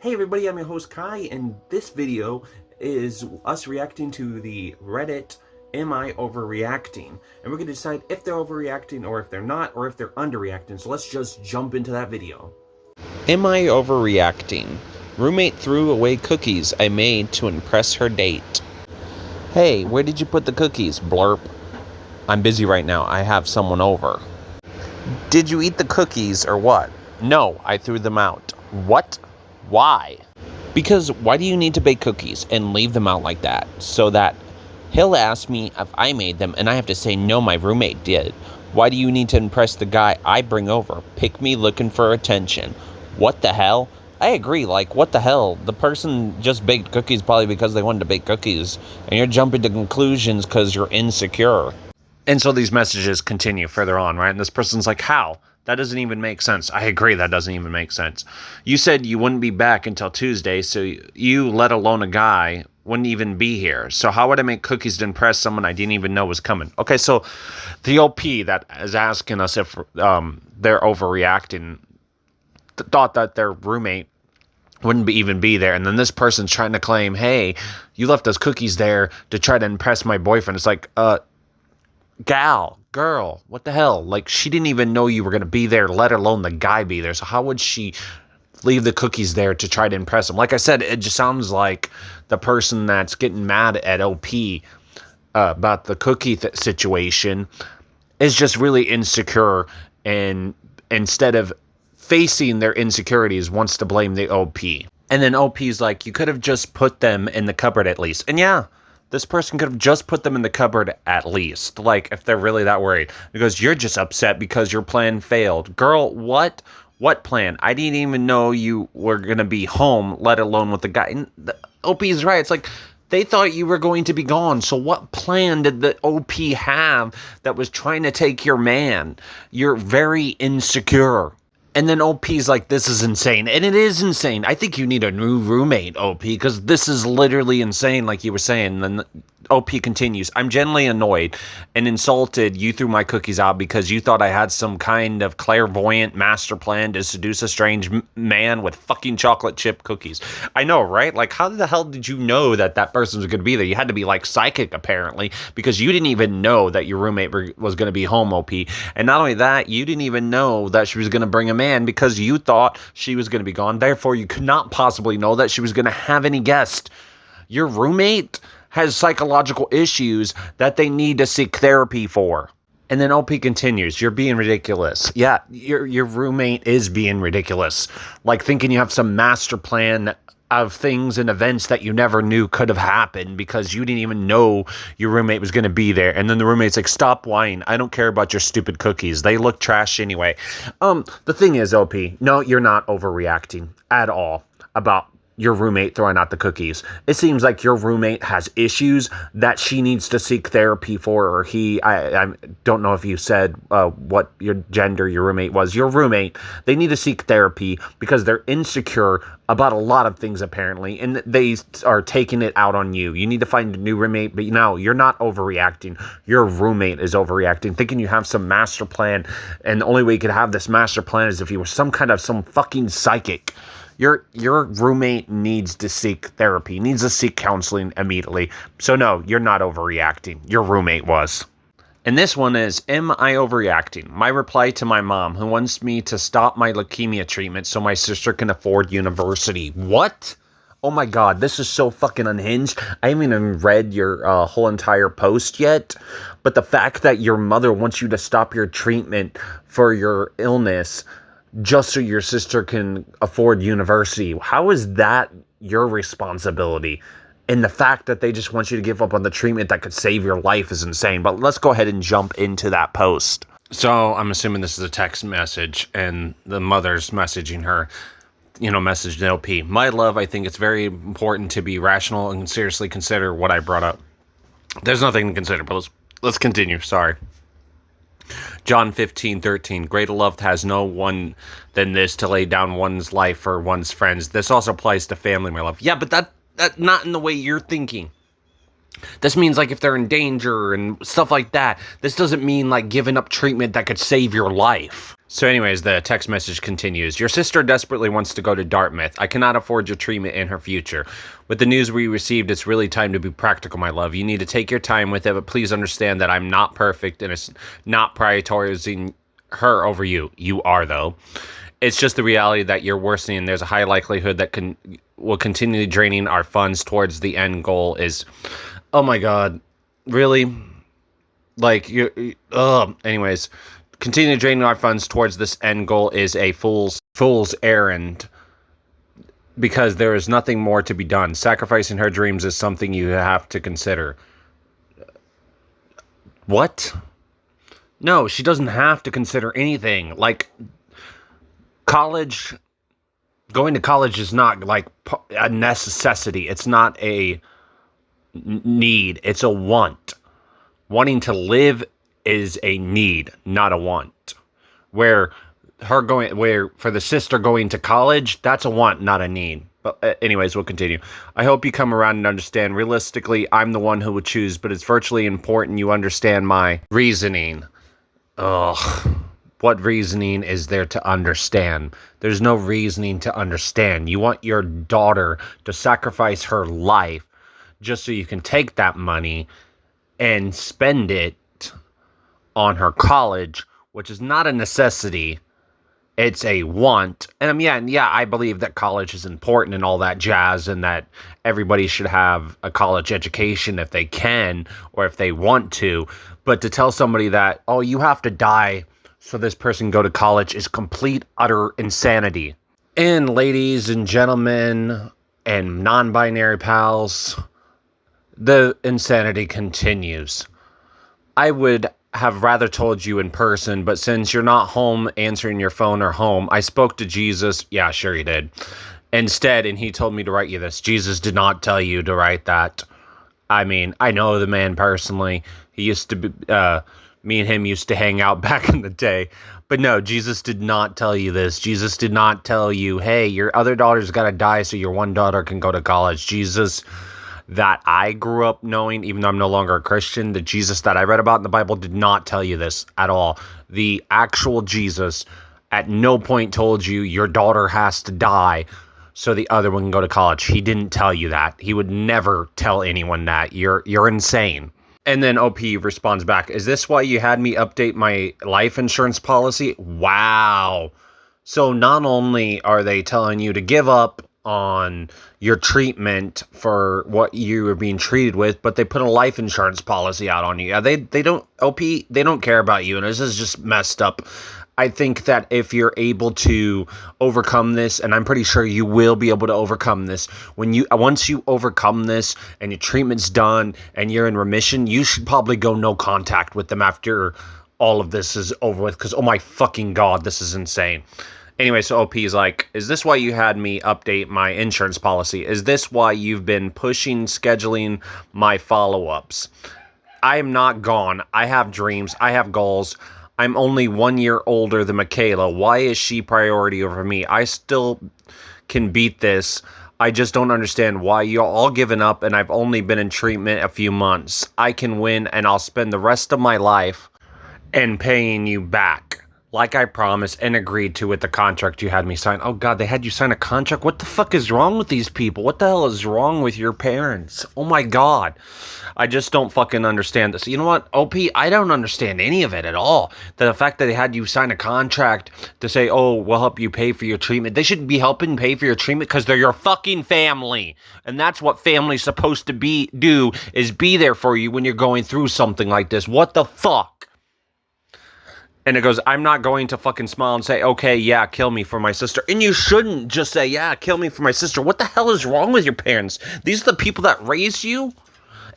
Hey everybody, I'm your host Kai, and this video is us reacting to the Reddit Am I Overreacting? And we're going to decide if they're overreacting or if they're not, or if they're underreacting. So let's just jump into that video. Am I overreacting? Roommate threw away cookies I made to impress her date. Hey, where did you put the cookies? Blurp. I'm busy right now. I have someone over. Did you eat the cookies or what? No, I threw them out. What? Why? Because why do you need to bake cookies and leave them out like that? So that he'll ask me if I made them and I have to say no, my roommate did. Why do you need to impress the guy I bring over? Pick me looking for attention. What the hell? I agree, like, what the hell? The person just baked cookies probably because they wanted to bake cookies, and you're jumping to conclusions because you're insecure. And so these messages continue further on, right? And this person's like, how? That doesn't even make sense. I agree, that doesn't even make sense. You said you wouldn't be back until Tuesday, so you, let alone a guy, wouldn't even be here. So how would I make cookies to impress someone I didn't even know was coming? Okay, so the OP that is asking us if they're overreacting thought that their roommate wouldn't even be there. And then this person's trying to claim, hey, you left those cookies there to try to impress my boyfriend. It's like, girl, what the hell? Like, she didn't even know you were going to be there, let alone the guy be there. So how would she leave the cookies there to try to impress him? Like I said, it just sounds like the person that's getting mad at OP about the cookie situation is just really insecure, and instead of facing their insecurities, wants to blame the OP. And then OP's like, you could have just put them in the cupboard at least. And yeah, this person could have just put them in the cupboard at least. Like, if they're really that worried. Because you're just upset because your plan failed. Girl, what? What plan? I didn't even know you were going to be home, let alone with the guy. And the OP's right. It's like, they thought you were going to be gone. So what plan did the OP have that was trying to take your man? You're very insecure. And then OP's like, this is insane. And it is insane. I think you need a new roommate, OP, because this is literally insane, like you were saying. And then OP continues, I'm genuinely annoyed and insulted you threw my cookies out because you thought I had some kind of clairvoyant master plan to seduce a strange man with fucking chocolate chip cookies. I know, right? Like, how the hell did you know that that person was going to be there? You had to be, like, psychic, apparently, because you didn't even know that your roommate was going to be home, OP. And not only that, you didn't even know that she was going to bring a man because you thought she was going to be gone. Therefore, you could not possibly know that she was going to have any guest. Your roommate has psychological issues that they need to seek therapy for. And then OP continues, you're being ridiculous. Yeah, your roommate is being ridiculous. Like, thinking you have some master plan of things and events that you never knew could have happened because you didn't even know your roommate was going to be there. And then the roommate's like, stop whining. I don't care about your stupid cookies. They look trash anyway. The thing is, OP, no, you're not overreacting at all about your roommate throwing out the cookies. It seems like your roommate has issues that she needs to seek therapy for, or he, I don't know if you said what your gender your roommate was. Your roommate, they need to seek therapy because they're insecure about a lot of things, apparently, and they are taking it out on you. You need to find a new roommate, but no, you're not overreacting. Your roommate is overreacting, thinking you have some master plan, and the only way you could have this master plan is if you were some fucking psychic. Your roommate needs to seek therapy, needs to seek counseling immediately. So no, you're not overreacting. Your roommate was. And this one is, am I overreacting? My reply to my mom, who wants me to stop my leukemia treatment so my sister can afford university. What? Oh my God, this is so fucking unhinged. I haven't even read your whole entire post yet. But the fact that your mother wants you to stop your treatment for your illness just so your sister can afford university, how is that your responsibility? And the fact that they just want you to give up on the treatment that could save your life is insane. But let's go ahead and jump into that post. So I'm assuming this is a text message, and the mother's messaging her, message to LP. My love, I think it's very important to be rational and seriously consider what I brought up. There's nothing to consider, but let's continue. Sorry. John 15:13. Greater love has no one than this, to lay down one's life for one's friends. This also applies to family, my love. Yeah, but that not in the way you're thinking. This means like if they're in danger and stuff like that. This doesn't mean like giving up treatment that could save your life. So anyways, the text message continues. Your sister desperately wants to go to Dartmouth. I cannot afford your treatment in her future. With the news we received, it's really time to be practical, my love. You need to take your time with it, but please understand that I'm not perfect and it's not prioritizing her over you. You are, though. It's just the reality that you're worsening, and there's a high likelihood that will continue draining our funds towards the end goal is... Oh my god. Really? Like, anyways, continue draining our funds towards this end goal is a fool's errand. Because there is nothing more to be done. Sacrificing her dreams is something you have to consider. What? No, she doesn't have to consider anything. Like, going to college is not, like, a necessity. It's not a need. It's a want. Wanting to live is a need, not a want. Where for the sister going to college, that's a want, not a need. But anyways, we'll continue. I hope you come around and understand. Realistically, I'm the one who would choose, but it's virtually important you understand my reasoning. Ugh. What reasoning is there to understand? There's no reasoning to understand. You want your daughter to sacrifice her life just so you can take that money and spend it on her college, which is not a necessity. It's a want. And yeah, I believe that college is important and all that jazz, and that everybody should have a college education if they can or if they want to. But to tell somebody that, oh, you have to die so this person go to college is complete, utter insanity. And ladies and gentlemen and non-binary pals, the insanity continues. I would have rather told you in person, but since you're not home answering your phone or home, I spoke to Jesus. Yeah, sure he did. Instead, and he told me to write you this. Jesus did not tell you to write that. I mean, I know the man personally. He used to be, me and him used to hang out back in the day. But no, Jesus did not tell you this. Jesus did not tell you, hey, your other daughter's got to die so your one daughter can go to college. Jesus that I grew up knowing, even though I'm no longer a Christian, the Jesus that I read about in the Bible did not tell you this at all. The actual Jesus at no point told you your daughter has to die so the other one can go to college. He didn't tell you that. He would never tell anyone that. You're insane. And then OP responds back, is this why you had me update my life insurance policy? Wow. So not only are they telling you to give up on your treatment for what you were being treated with, but they put a life insurance policy out on you. Yeah, they don't, OP, they don't care about you, and this is just messed up. I think that if you're able to overcome this, and I'm pretty sure you will be able to overcome this, once you overcome this and your treatment's done and you're in remission, you should probably go no contact with them after all of this is over with, because oh my fucking god, this is insane. Anyway, so OP's like, is this why you had me update my insurance policy? Is this why you've been scheduling my follow-ups? I am not gone. I have dreams. I have goals. I'm only 1 year older than Michaela. Why is she priority over me? I still can beat this. I just don't understand why you're all given up and I've only been in treatment a few months. I can win and I'll spend the rest of my life and paying you back, like I promised and agreed to with the contract you had me sign. Oh god, they had you sign a contract? What the fuck is wrong with these people? What the hell is wrong with your parents? Oh my god. I just don't fucking understand this. You know what, OP, I don't understand any of it at all. The fact that they had you sign a contract to say, oh, we'll help you pay for your treatment. They should be helping pay for your treatment because they're your fucking family. And that's what family's supposed to do, is be there for you when you're going through something like this. What the fuck? And it goes, I'm not going to fucking smile and say, okay, yeah, kill me for my sister. And you shouldn't just say, yeah, kill me for my sister. What the hell is wrong with your parents? These are the people that raised you?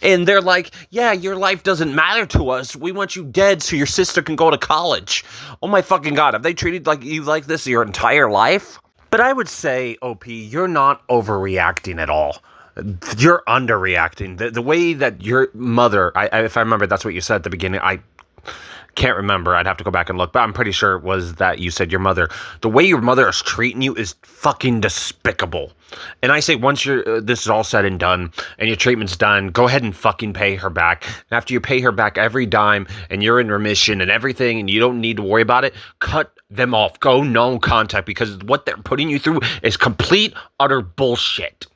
And they're like, yeah, your life doesn't matter to us. We want you dead so your sister can go to college. Oh my fucking god, have they treated you like this your entire life? But I would say, OP, you're not overreacting at all. You're underreacting. The way that your mother, if I remember that's what you said at the beginning, I can't remember. I'd have to go back and look, but I'm pretty sure it was that you said your mother. The way your mother is treating you is fucking despicable. And I say once this is all said and done and your treatment's done, go ahead and fucking pay her back. And after you pay her back every dime and you're in remission and everything and you don't need to worry about it, cut them off. Go no contact, because what they're putting you through is complete, utter bullshit.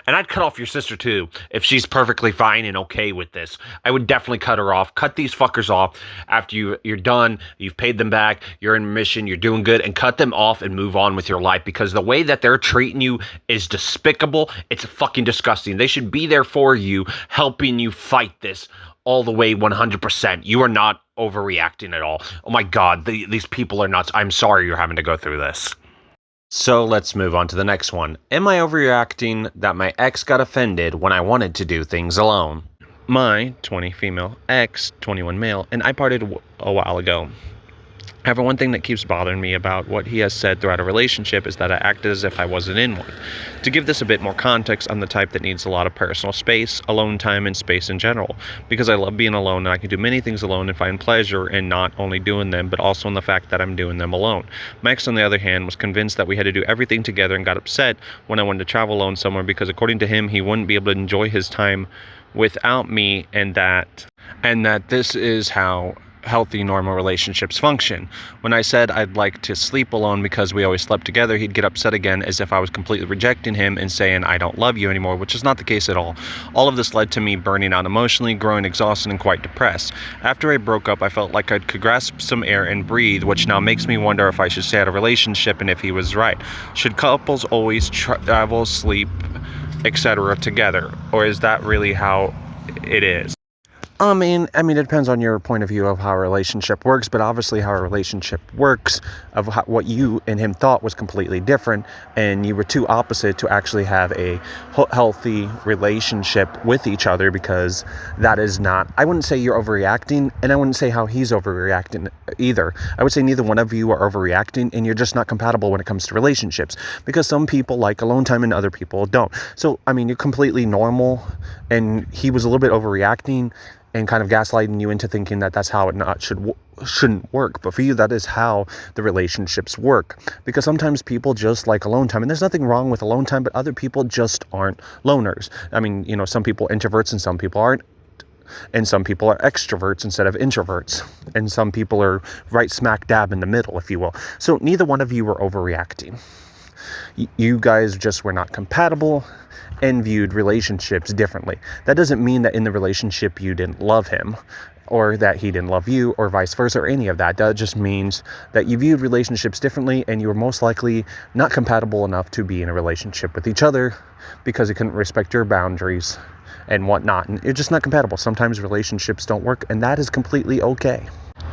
And I'd cut off your sister too, if she's perfectly fine and okay with this. I would definitely cut her off. Cut these fuckers off after you're done, you've paid them back, you're in remission, you're doing good, and cut them off and move on with your life, because the way that they're treating you is despicable. It's fucking disgusting. They should be there for you, helping you fight this all the way 100%. You are not overreacting at all. Oh my God, these people are nuts. I'm sorry you're having to go through this. So let's move on to the next one. Am I overreacting that my ex got offended when I wanted to do things alone? My 20 female ex, 21 male, and I parted a while ago. However, one thing that keeps bothering me about what he has said throughout a relationship is that I acted as if I wasn't in one. To give this a bit more context, I'm the type that needs a lot of personal space, alone time, and space in general, because I love being alone and I can do many things alone and find pleasure in not only doing them, but also in the fact that I'm doing them alone. My ex, on the other hand, was convinced that we had to do everything together and got upset when I wanted to travel alone somewhere, because according to him, he wouldn't be able to enjoy his time without me, and that this is how healthy, normal relationships function. When I said I'd like to sleep alone because we always slept together, he'd get upset again as if I was completely rejecting him and saying I don't love you anymore, which is not the case at all. All of this led to me burning out emotionally, growing exhausted and quite depressed. After I broke up, I felt like I could grasp some air and breathe, which now makes me wonder if I should stay out of a relationship and if he was right. Should couples always travel, sleep, etc. together, or is that really how it is? I mean, it depends on your point of view of how a relationship works, but obviously how a relationship works, what you and him thought was completely different, and you were too opposite to actually have a healthy relationship with each other, because that is not, I wouldn't say you're overreacting, and I wouldn't say how he's overreacting either. I would say neither one of you are overreacting, and you're just not compatible when it comes to relationships, because some people like alone time and other people don't. So, you're completely normal, and he was a little bit overreacting and kind of gaslighting you into thinking that that's how it shouldn't work. But for you, that is how the relationships work. Because sometimes people just like alone time. And there's nothing wrong with alone time, but other people just aren't loners. Some people are introverts and some people aren't. And some people are extroverts instead of introverts. And some people are right smack dab in the middle, if you will. So neither one of you were overreacting. You guys just were not compatible and viewed relationships differently. That doesn't mean that in the relationship you didn't love him, or that he didn't love you, or vice versa, or any of that. That just means that you viewed relationships differently, and you were most likely not compatible enough to be in a relationship with each other because you couldn't respect your boundaries and whatnot. And you're just not compatible. Sometimes relationships don't work, and that is completely okay.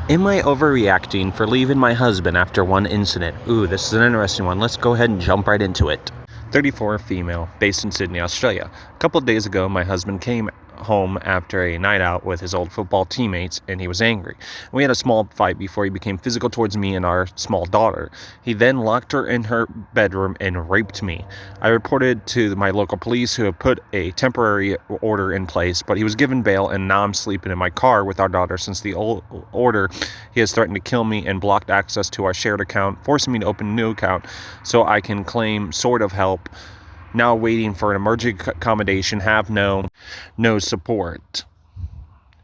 Am I overreacting for leaving my husband after one incident? Ooh, this is an interesting one. Let's go ahead and jump right into it. 34, female, based in Sydney, Australia. A couple of days ago, my husband came home after a night out with his old football teammates, and he was angry. We had a small fight before he became physical towards me and our small daughter. He then locked her in her bedroom and raped me. I reported to my local police, who have put a temporary order in place, but he was given bail, and now I'm sleeping in my car with our daughter. Since the old order, he has threatened to kill me and blocked access to our shared account, forcing me to open a new account so I can claim sort of help. Now waiting for an emergency accommodation, have no support,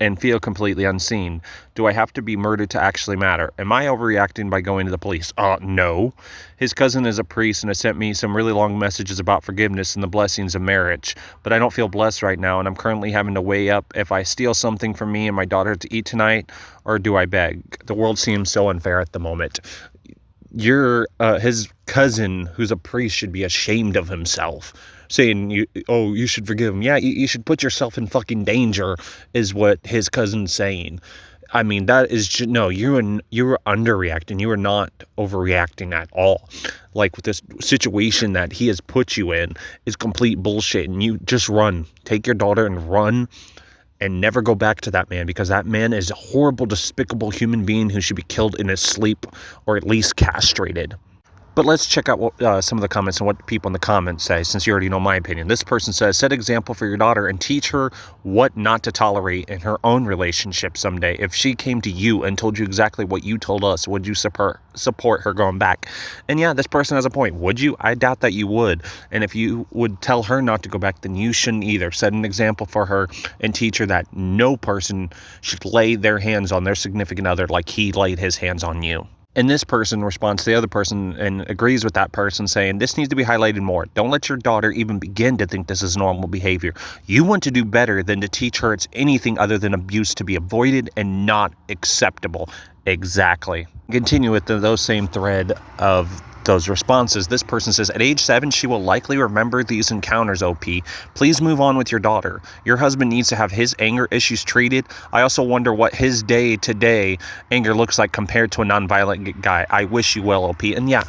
and feel completely unseen. Do I have to be murdered to actually matter? Am I overreacting by going to the police? No. His cousin is a priest and has sent me some really long messages about forgiveness and the blessings of marriage, but I don't feel blessed right now, and I'm currently having to weigh up if I steal something from me and my daughter to eat tonight, or do I beg? The world seems so unfair at the moment. His cousin, who's a priest, should be ashamed of himself, saying, you should forgive him. Yeah, you should put yourself in fucking danger, is what his cousin's saying. That is just, no, you were underreacting. You were not overreacting at all. Like, with this situation that he has put you in is complete bullshit, and you just run. Take your daughter and run. And never go back to that man, because that man is a horrible, despicable human being who should be killed in his sleep, or at least castrated. But let's check out what, some of the comments and what people in the comments say, since you already know my opinion. This person says, set example for your daughter and teach her what not to tolerate in her own relationship someday. If she came to you and told you exactly what you told us, would you support her going back? And yeah, this person has a point. Would you? I doubt that you would. And if you would tell her not to go back, then you shouldn't either. Set an example for her and teach her that no person should lay their hands on their significant other like he laid his hands on you. And this person responds to the other person and agrees with that person, saying, this needs to be highlighted more. Don't let your daughter even begin to think this is normal behavior. You want to do better than to teach her it's anything other than abuse to be avoided and not acceptable. Exactly. Continue with those same thread of those responses. This person says, at age 7, she will likely remember these encounters, OP. Please move on with your daughter. Your husband needs to have his anger issues treated. I also wonder what his day-to-day anger looks like compared to a nonviolent guy. I wish you well, OP. And yeah,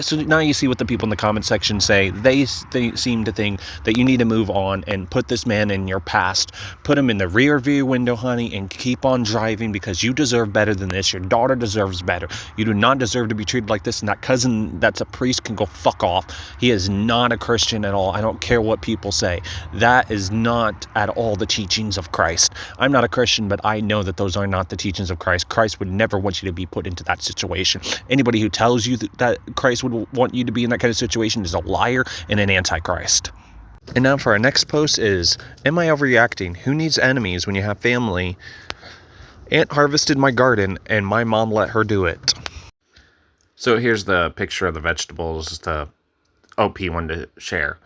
so now you see what the people in the comment section say. They seem to think that you need to move on and put this man in your past. Put him in the rear view window, honey, and keep on driving because you deserve better than this. Your daughter deserves better. You do not deserve to be treated like this, and that cousin that's a priest can go fuck off. He is not a Christian at all. I don't care what people say. That is not at all the teachings of Christ. I'm not a Christian, but I know that those are not the teachings of Christ. Christ would never want you to be put into that situation. Anybody who tells you that Christ would want you to be in that kind of situation is a liar and an antichrist. And now for our next post is, am I overreacting? Who needs enemies when you have family? Aunt harvested my garden and my mom let her do it. So here's the picture of the vegetables the OP wanted to share.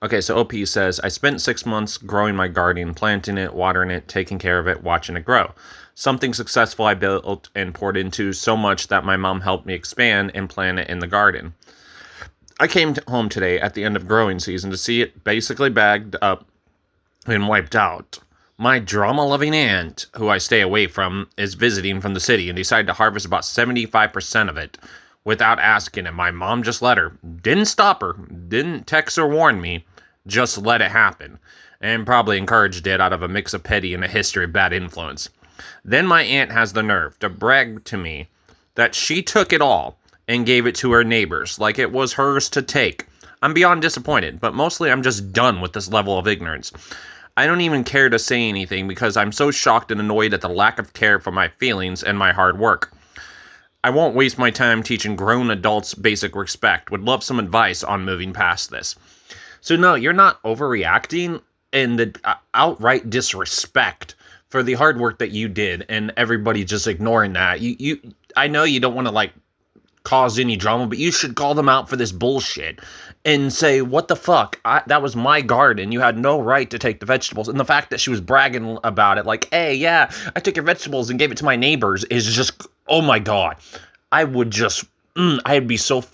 Okay, so OP says, I spent 6 months growing my garden, planting it, watering it, taking care of it, watching it grow. Something successful I built and poured into so much that my mom helped me expand and plant it in the garden. I came home today at the end of growing season to see it basically bagged up and wiped out. My drama-loving aunt, who I stay away from, is visiting from the city and decided to harvest about 75% of it without asking, and my mom just let her. Didn't stop her, didn't text or warn me, just let it happen, and probably encouraged it out of a mix of pity and a history of bad influence. Then my aunt has the nerve to brag to me that she took it all and gave it to her neighbors like it was hers to take. I'm beyond disappointed, but mostly I'm just done with this level of ignorance. I don't even care to say anything because I'm so shocked and annoyed at the lack of care for my feelings and my hard work. I won't waste my time teaching grown adults basic respect. Would love some advice on moving past this. So no, you're not overreacting in the outright disrespect for the hard work that you did and everybody just ignoring that. I know you don't want to like cause any drama, but you should call them out for this bullshit and say, what the fuck? That was my garden. You had no right to take the vegetables. And the fact that she was bragging about it, like, hey, yeah, I took your vegetables and gave it to my neighbors is just, oh my God. I would just, I'd be so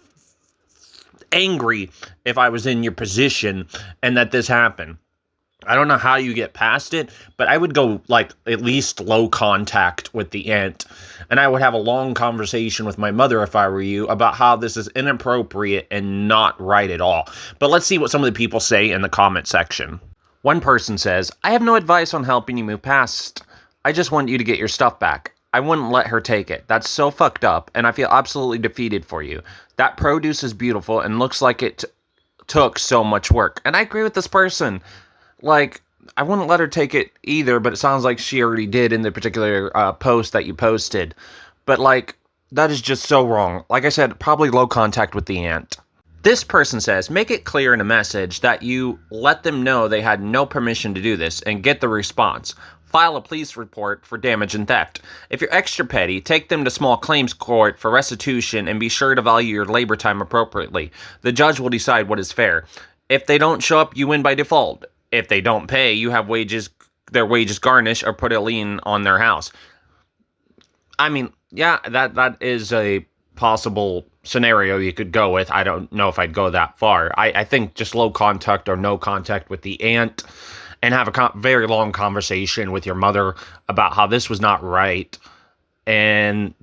angry if I was in your position and that this happened. I don't know how you get past it, but I would go like at least low contact with the aunt, and I would have a long conversation with my mother if I were you about how this is inappropriate and not right at all. But let's see what some of the people say in the comment section. One person says, I have no advice on helping you move past. I just want you to get your stuff back. I wouldn't let her take it. That's so fucked up, and I feel absolutely defeated for you. That produce is beautiful and looks like it took so much work. And I agree with this person. Like, I wouldn't let her take it either, but it sounds like she already did in the particular post that you posted. But, like, that is just so wrong. Like I said, probably low contact with the aunt. This person says, make it clear in a message that you let them know they had no permission to do this and get the response. File a police report for damage and theft. If you're extra petty, take them to small claims court for restitution and be sure to value your labor time appropriately. The judge will decide what is fair. If they don't show up, you win by default. If they don't pay, you have their wages garnished or put a lien on their house. I mean, yeah, that is a possible scenario you could go with. I don't know if I'd go that far. I think just low contact or no contact with the aunt and have a very long conversation with your mother about how this was not right. And,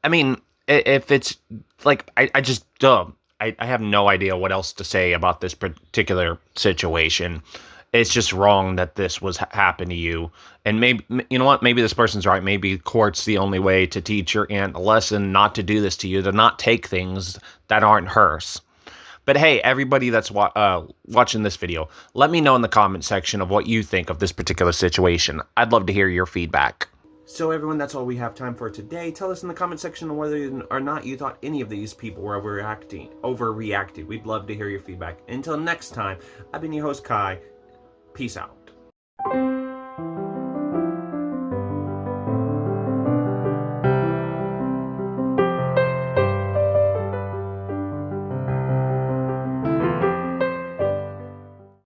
I mean, if it's, like, I just, I have no idea what else to say about this particular situation. it's just wrong that this was happened to you. And maybe, you know what, maybe this person's right. Maybe court's the only way to teach your aunt a lesson, not to do this to you, to not take things that aren't hers. But hey, everybody that's watching this video, let me know in the comment section of what you think of this particular situation. I'd love to hear your feedback. So everyone, that's all we have time for today. Tell us in the comment section whether or not you thought any of these people were overreacting. We'd love to hear your feedback. Until next time, I've been your host, Kai. Peace out.